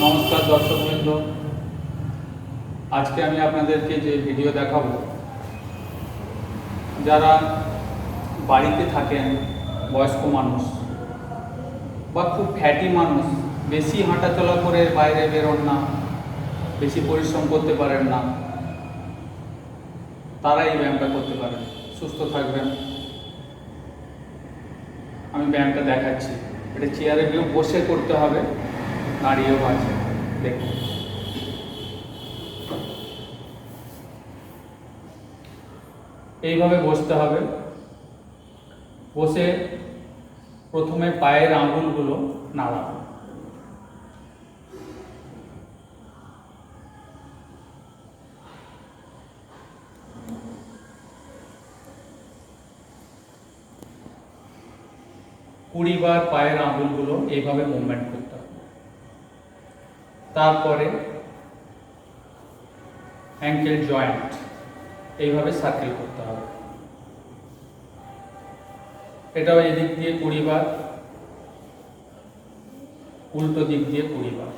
নমস্কার দর্শকবৃন্দ, আজকে আমি আপনাদেরকে যে ভিডিও দেখাবো, যারা বাড়িতে থাকেন বয়স্ক মানুষ বা খুব ফ্যাটি মানুষ, বেশি হাঁটাচলা করে বাইরে বেরোন না, বেশি পরিশ্রম করতে পারেন না, তারা এই ব্যায়ামটা করতে পারেন, সুস্থ থাকবেন। আমি ব্যায়ামটা দেখাচ্ছি। এটা চেয়ারে বসে করতে হবে, দাঁড়িয়েও আছে, দেখুন। এইভাবে বসতে হবে। বসে প্রথমে পায়ের আঙুলগুলো নাড়াবো। কুড়ি বার পায়ের আঙুলগুলো এইভাবে মুভমেন্ট করতে হবে। তারপরে অ্যাঙ্কেল জয়েন্ট এইভাবে সার্কেল করতে হবে। এটাও এদিক দিয়ে 20 বার, উল্টো দিক দিয়ে 20 বার।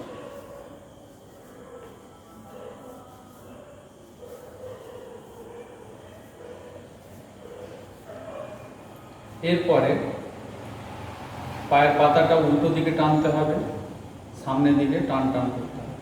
এরপরে পায়ের পাতাটা উল্টো দিকে টানতে হবে, সামনের দিকে টান টান করতে হবে।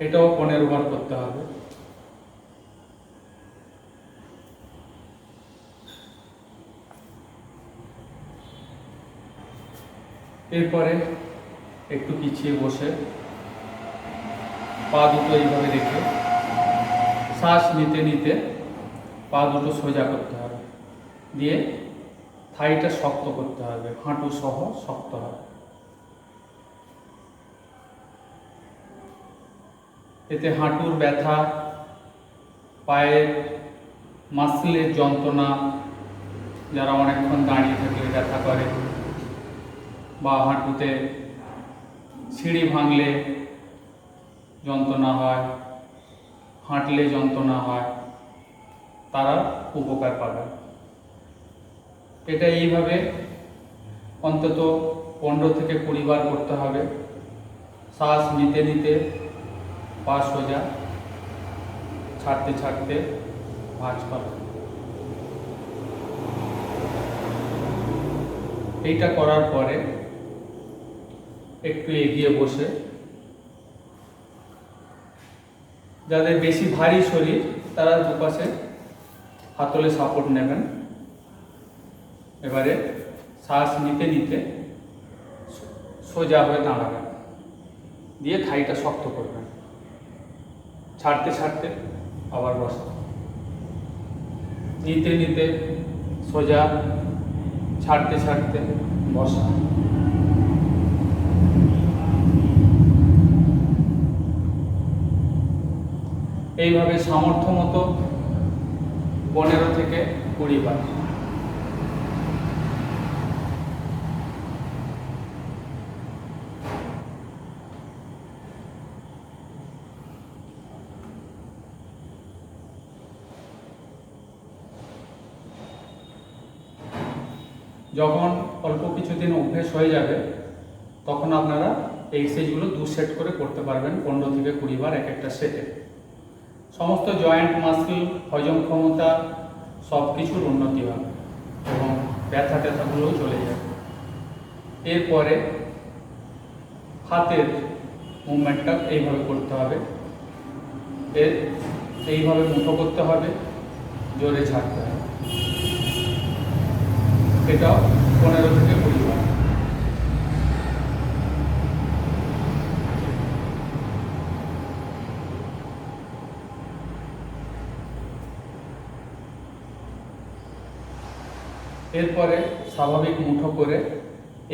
এটাও 15 বার করতে হবে। এরপরে একটু পিছিয়ে বসে পা দুটো এইভাবে রেখে শ্বাস নিতে নিতে পা দুটো সোজা করতে হবে, দিয়ে থাইটা শক্ত করতে হবে, হাঁটু সহ শক্ত হবে। এতে হাঁটুর ব্যথা, পায়ের মাসলের যন্ত্রণা, যারা অনেকক্ষণ দাঁড়িয়ে থাকলে ব্যথা করে, বা হাঁটুতে সিঁড়ি ভাঙলে যন্ত্রণা হয়, হাঁটলে যন্ত্রণা হয়, তারা উপকার পাবে। এটা এইভাবে অন্তত 15 থেকে 20 বার করতে হবে। শ্বাস নিতে নিতে পা সোজা, ছাড়তে ছাড়তে ভাঁজ করা। এইটা করার পরে একটু এগিয়ে বসে, যাদের বেশি ভারী শরীর তারা দুপাশে হাতলে সাপোর্ট নেবেন। এবারে শ্বাস নিতে নিতে সোজা হয়ে দাঁড়াবেন, দিয়ে থাইটা শক্ত করবেন, ছাড়তে ছাড়তে আবার বসা, নিতে নিতে সোজা, ছাড়তে ছাড়তে বসা। এইভাবে সামর্থ্য মতো 15 থেকে 20 বার। যখন অল্প কিছুদিন অভ্যেস হয়ে যাবে, তখন আপনারা এই এক্সারসাইজগুলো 2 সেট করে করতে পারবেন, 15 থেকে 20 বার এক একটা সেটে। সমস্ত জয়েন্ট, মাসল, হজম ক্ষমতা সব কিছুর উন্নতি হবে এবং ব্যথা ট্যাথাগুলোও চলে যাবে। এরপরে হাতের মুভমেন্টটা এইভাবে করতে হবে। এইভাবে মুঠো করতে হবে, জোরে ছাড়তে হবে। এটাও 15 থেকে 20 বার। এরপরে স্বাভাবিক মুঠো করে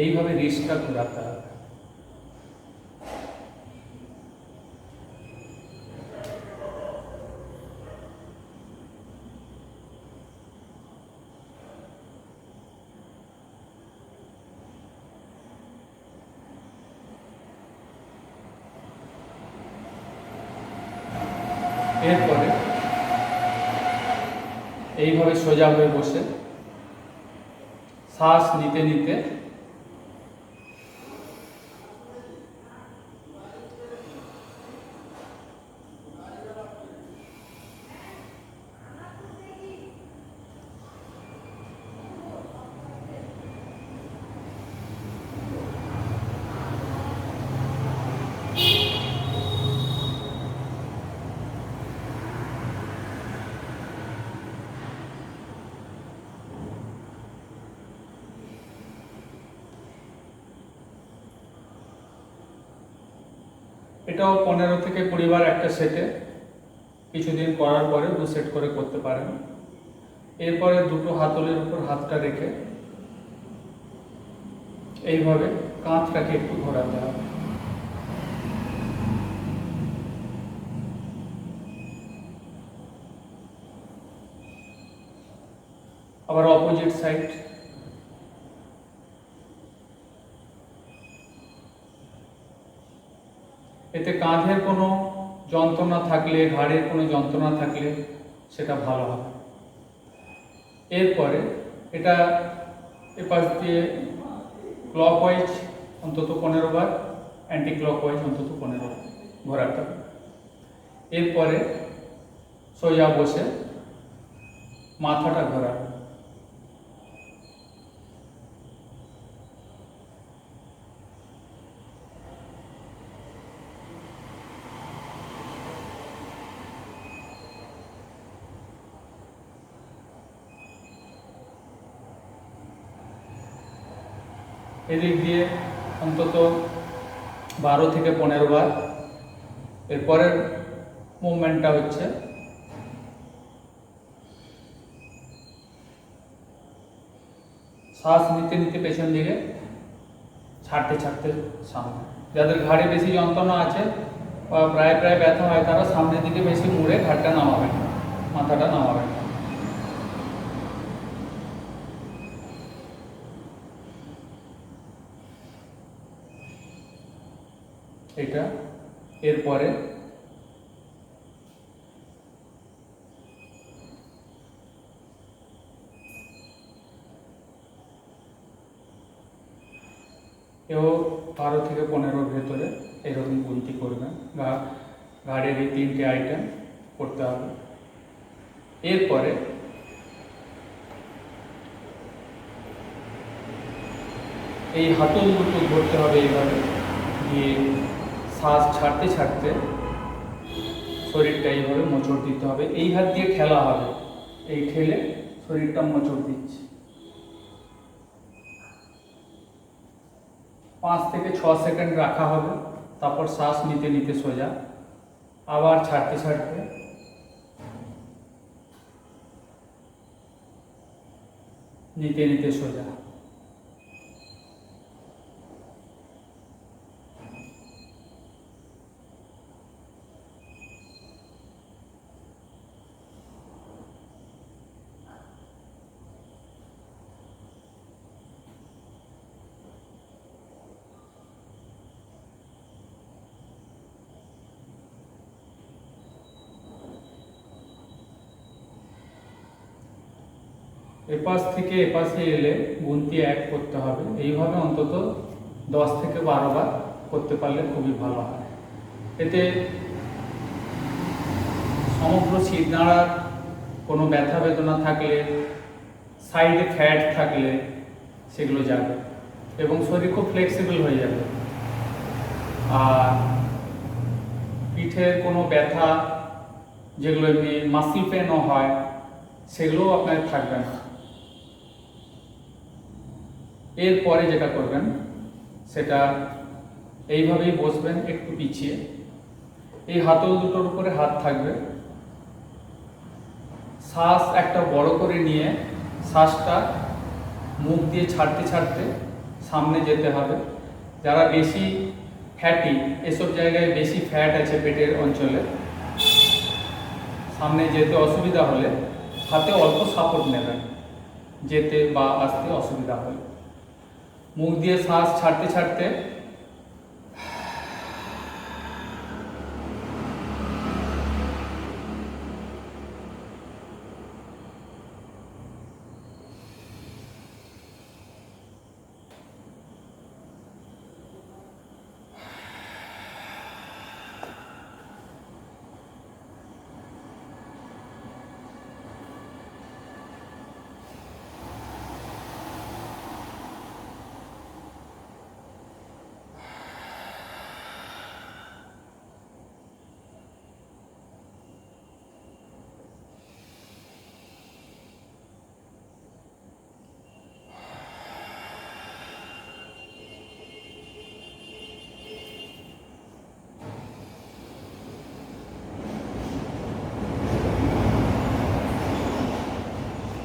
এইভাবে রিস্টটা ঘোরাতে হবে। এরপরে এইভাবে সোজা হয়ে বসে শ্বাস নিতে নিতে এটাও 15 থেকে 20 বার একটা সেটে কিছুদিন করার পরে 2 সেট করে করতে পারেন। এরপরে দুটো হাতলের উপর হাতটা রেখে এইভাবে কাঁধটাকে একটু ঘোরাতে হবে। আবার অপোজিট সাইড। এতে কাঁধের কোনো যন্ত্রণা থাকলে, ঘাড়ের কোনো যন্ত্রণা থাকলে সেটা ভালো হবে। এরপরে এটা এপাশ দিয়ে ক্লকওয়াইজ অন্তত 15 বার, অ্যান্টি ক্লকওয়াইজ অন্তত 15 বার ঘোরাতে হবে। এরপরে সোজা বসে মাথাটা ঘোরাবে। এদিক দিয়ে অন্তত 12 থেকে 15 বার। এরপরের মুভমেন্টটা হচ্ছে শ্বাস নিতে নিতে পেছন দিকে, ছাড়তে ছাড়তে সামনে। যাদের ঘাড়ে বেশি যন্ত্রণা আছে বা প্রায় ব্যথা হয় তারা সামনের দিকে বেশি মুড়ে ঘাড়টা নামাবেন না, মাথাটা নামাবেন না। এটা এরপরে এও 12 থেকে 15 ভেতরে এরকম গুনতি করবেন। ঘাড়ের এই 3টে আইটেম করতে হবে। এরপরে এই হাতল দুটো ধরতে হবে এইভাবে, দিয়ে শ্বাস ছাড়তে ছাড়তে শরীরটা এইভাবে মোচড় দিতে হবে। এই হাত দিয়ে ঠেলা হবে, এই ঠেলে শরীরটা মোচড় দিচ্ছে। 5 থেকে 6 সেকেন্ড রাখা হবে। তারপর শ্বাস নিতে নিতে সোজা, আবার ছাড়তে ছাড়তে নিতে নিতে সোজা। এপাশ থেকে এপাশে এলে গুনতি 1 করতে হবে। এইভাবে অন্তত 10 থেকে 12 বার করতে পারলে খুবই ভালো হয়। এতে সমগ্র শিরদাঁড়ার কোনো ব্যথা বেদনা থাকলে, সাইডে ফ্যাট থাকলে সেগুলো যাবে এবং শরীর খুব ফ্লেক্সিবল হয়ে যাবে। আর পিঠের কোনো ব্যথা, যেগুলো এমনি মাসল পেনও হয়, সেগুলোও আপনার থাকবে না। এরপরে যেটা করবেন সেটা এইভাবেই বসবেন, একটু পিছিয়ে। এই হাতল দুটোর উপরে হাত থাকবে। শ্বাস একটা বড় করে নিয়ে শ্বাসটা মুখ দিয়ে ছাড়তে ছাড়তে সামনে যেতে হবে। যারা বেশি ফ্যাটি, এসব জায়গায় বেশি ফ্যাট আছে পেটের অঞ্চলে, সামনে যেতে অসুবিধা হলে হাতে অল্প সাপোর্ট নেবেন, যেতে বা আসতে অসুবিধা হলে। মুখ দিয়ে শ্বাস ছাড়তে ছাড়তে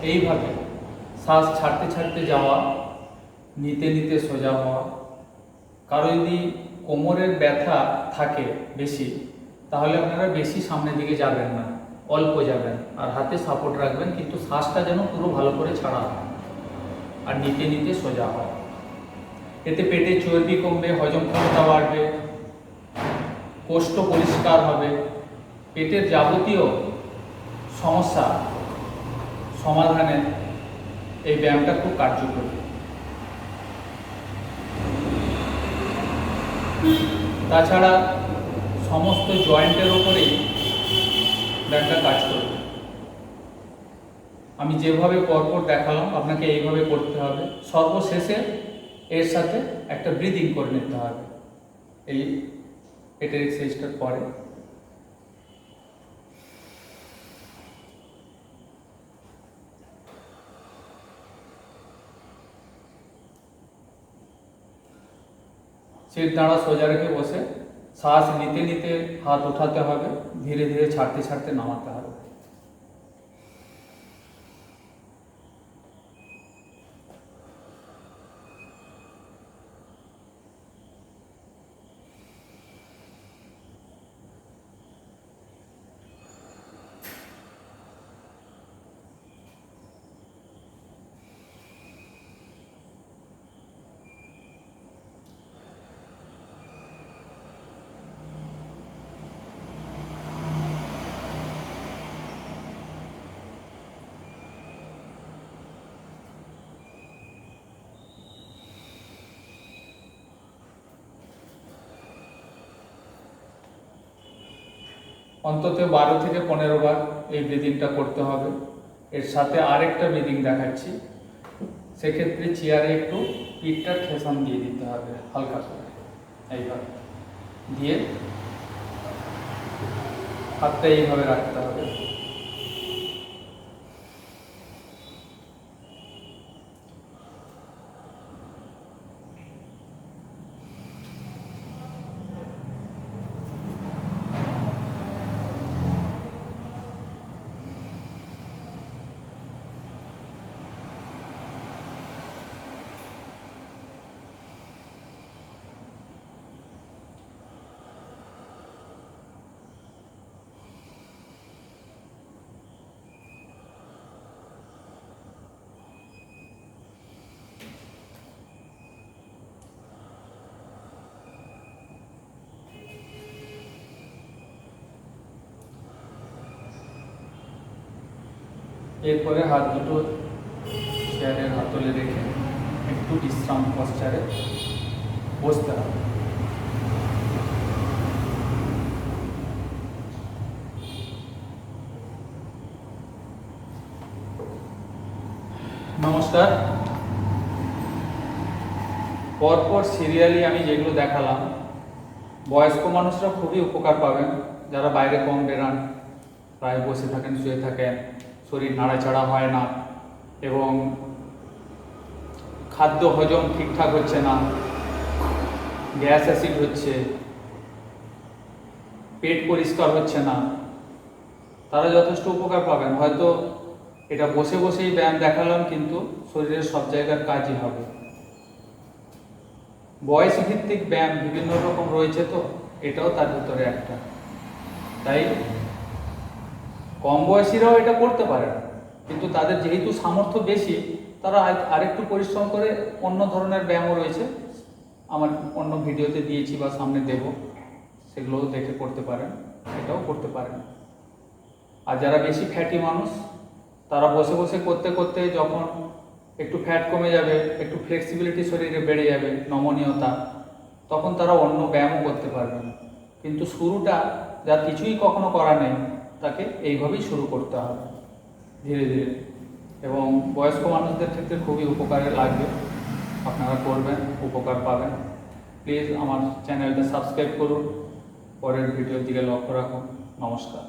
এইভাবে শ্বাস ছাড়তে ছাড়তে যাওয়া, নিতে নিতে সোজা হওয়া। কারো যদি কোমরের ব্যথা থাকে বেশি, তাহলে আপনারা বেশি সামনের দিকে যাবেন না, অল্প যাবেন আর হাতে সাপোর্ট রাখবেন, কিন্তু শ্বাসটা যেন পুরো ভালো করে ছাড়া হয় আর নিতে নিতে সোজা হয়। এতে পেটে চর্বি কমবে, হজম ক্ষমতা বাড়বে, কোষ্ঠ পরিষ্কার হবে, পেটের যাবতীয় সমস্যা সমাধানে এই ব্যায়ামটা খুব কার্যকরী। তাছাড়া সমস্ত জয়েন্টের ওপরেই ব্যায়ামটা কাজ করবে। আমি যেভাবে পরপর দেখালাম আপনাকে এইভাবে করতে হবে। সর্বশেষে এর সাথে একটা ব্রিদিং করে নিতে হবে এই পেটের এক্সারসাইজটার পরে। সিট দাঁড়া সোজা রেখে বসে শ্বাস নিতে নিতে হাত উঠাতে হবে, ধীরে ধীরে ছাড়তে ছাড়তে নামাতে হবে। অন্তত 12 থেকে 15 বার এই ব্রিদিংটা করতে হবে। এর সাথে আরেকটা ব্রিদিং দেখাচ্ছি। সেক্ষেত্রে চেয়ারে একটু পিঠটা ঠেসান দিয়ে দিতে হবে হালকা করে, এইভাবে দিয়ে হাতটা এইভাবে রাখতে হবে। এরপরে হাত দুটো চেয়ারের হাতলে রেখে একটু বিশ্রাম পশ্চারে বসতে হবে। নমস্কার। পরপর সিরিয়ালি আমি যেগুলো দেখালাম, বয়স্ক মানুষরা খুবই উপকার পাবেন। যারা বাইরে কম বেরান, প্রায় বসে থাকেন, শুয়ে থাকেন, শরীর নাড়াচাড়া হয় না এবং খাদ্য হজম ঠিকঠাক হচ্ছে না, গ্যাস অ্যাসিড হচ্ছে, পেট পরিষ্কার হচ্ছে না, তারা যথেষ্ট উপকার পাবেন। হয়তো এটা বসে বসেই ব্যায়াম দেখালাম, কিন্তু শরীরের সব জায়গার কাজই হবে। বয়স ভিত্তিক ব্যায়াম বিভিন্ন রকম রয়েছে, তো এটাও তার ভিতরে একটা। তাই কম বয়সীরাও এটা করতে পারে, কিন্তু তাদের যেহেতু সামর্থ্য বেশি, তারা আরেকটু পরিশ্রম করে অন্য ধরনের ব্যায়ামও রয়েছে, আমার অন্য ভিডিওতে দিয়েছি বা সামনে দেব, সেগুলোও দেখে করতে পারেন, এটাও করতে পারেন। আর যারা বেশি ফ্যাটি মানুষ, তারা বসে বসে করতে করতে যখন একটু ফ্যাট কমে যাবে, একটু ফ্লেক্সিবিলিটি শরীরে বেড়ে যাবে, নমনীয়তা, তখন তারা অন্য ব্যায়ামও করতে পারবেন। কিন্তু শুরুটা যার কিছুই কখনো করা নেই, তাকে এইভাবেই শুরু করতে হবে ধীরে ধীরে। এবং বয়স্ক মানুষদের ক্ষেত্রে খুবই উপকারে লাগবে, আপনারা করবেন, উপকার পাবেন। প্লিজ আমার চ্যানেলটা সাবস্ক্রাইব করুন, পরের ভিডিওর দিকে লক্ষ্য রাখুন। নমস্কার।